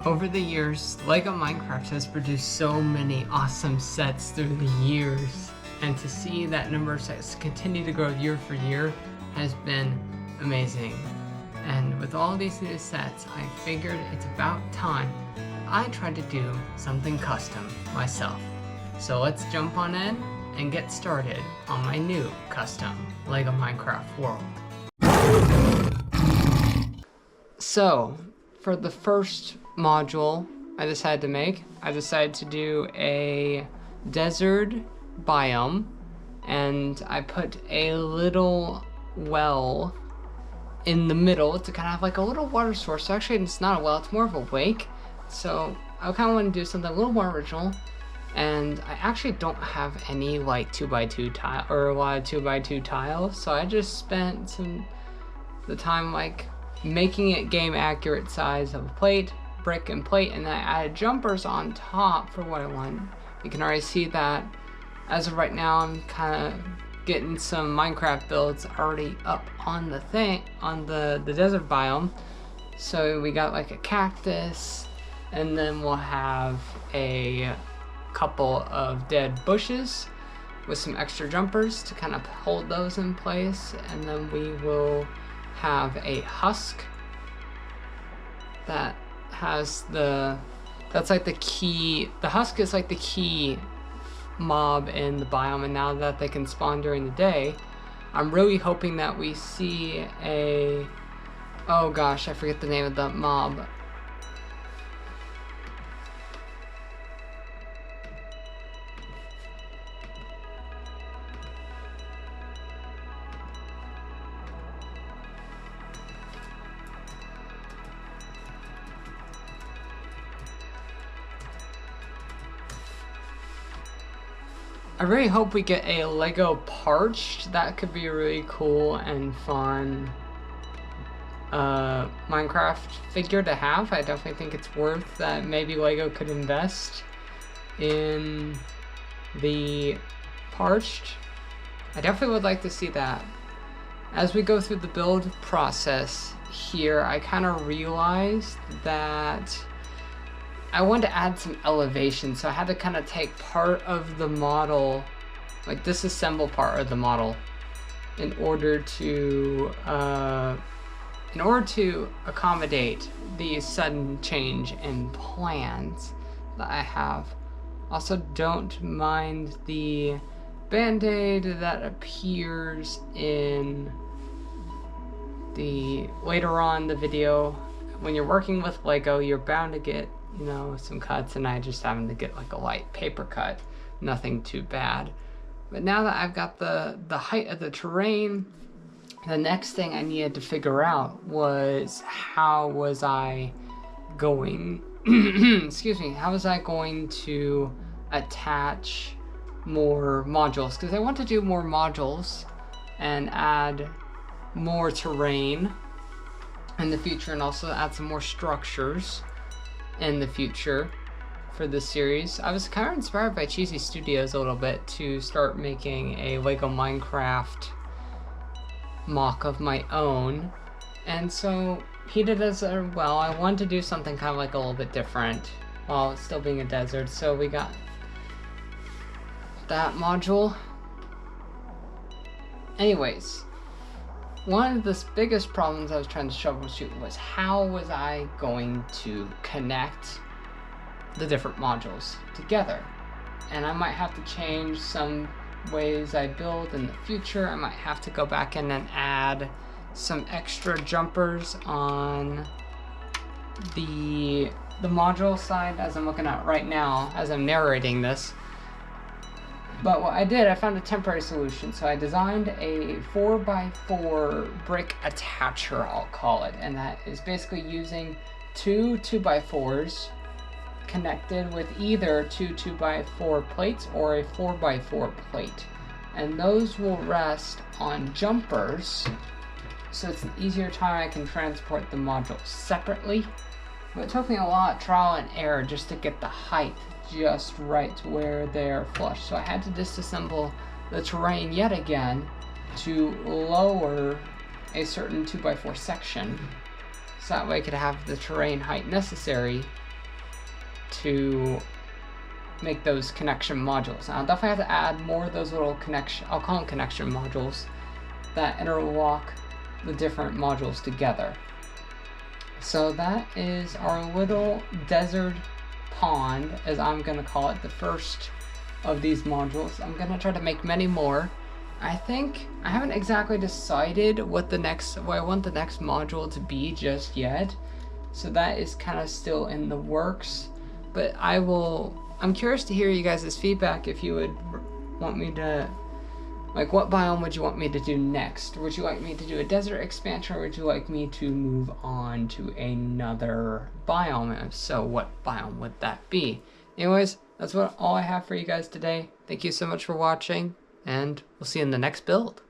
Over the years, LEGO Minecraft has produced so many awesome sets through the years, and to see that number of sets continue to grow year for year has been amazing. And with all these new sets, I figured it's about time I tried to do something custom myself. So let's jump on in and get started on my new custom LEGO Minecraft world. So, for the first module I decided to do a desert biome, and I put a little well in the middle to kind of have like a little water source. So actually it's not a well, it's more of a lake. So I kind of want to do something a little more original, and I actually don't have any like 2x2 tile or a lot of 2x2 tiles, so I just spent the time like making it game accurate size of a plate, brick and plate, and then I added jumpers on top for what I want. You can already see that as of right now I'm kind of getting some Minecraft builds already up on the desert biome. So we got like a cactus, and then we'll have a couple of dead bushes with some extra jumpers to kind of hold those in place, and then we will have a husk that has that's like the key. The husk is like the key mob in the biome, and now that they can spawn during the day, I'm really hoping that we see a, oh gosh, I forget the name of the mob. I really hope we get a Lego Parched. That could be a really cool and fun Minecraft figure to have. I definitely think it's worth that. Maybe Lego could invest in the Parched. I definitely would like to see that. As we go through the build process here, I kind of realized that I wanted to add some elevation, so I had to kind of take part of the model, like disassemble part of the model, in order to accommodate the sudden change in plans that I have. Also, don't mind the band-aid that appears in later on the video. When you're working with Lego, you're bound to get, you know, some cuts, and I just happened to get like a light paper cut, nothing too bad. But now that I've got the height of the terrain, the next thing I needed to figure out was how was I going excuse me, how was I going to attach more modules, because I want to do more modules and add more terrain in the future, and also add some more structures in the future for this series. I was kind of inspired by Cheesy Studios a little bit to start making a LEGO Minecraft mock of my own, and so he did as well. I wanted to do something kind of like a little bit different while still being a desert, so we got that module. Anyways, one of the biggest problems I was trying to troubleshoot was how was I going to connect the different modules together. And I might have to change some ways I build in the future. I might have to go back in and add some extra jumpers on the module side as I'm looking at right now as I'm narrating this. But what I did, I found a temporary solution. So I designed a 4x4 brick attacher, I'll call it. And that is basically using two 2x4s connected with either two 2x4 plates or a 4x4 plate. And those will rest on jumpers, so it's an easier time I can transport the modules separately. But it took me a lot of trial and error just to get the height just right to where they're flush. So I had to disassemble the terrain yet again to lower a certain 2x4 section, so that way I could have the terrain height necessary to make those connection modules. I'll definitely have to add more of those little connection, I'll call them connection modules, that interlock the different modules together. So that is our little desert pond, as I'm gonna call it, the first of these modules. I'm gonna try to make many more. I think I haven't exactly decided what I want the next module to be just yet. So that is kind of still in the works, but I'm curious to hear you guys' feedback if you would want me to, like, what biome would you want me to do next? Would you like me to do a desert expansion, or would you like me to move on to another biome? And if so, what biome would that be? Anyways, that's all I have for you guys today. Thank you so much for watching, and we'll see you in the next build.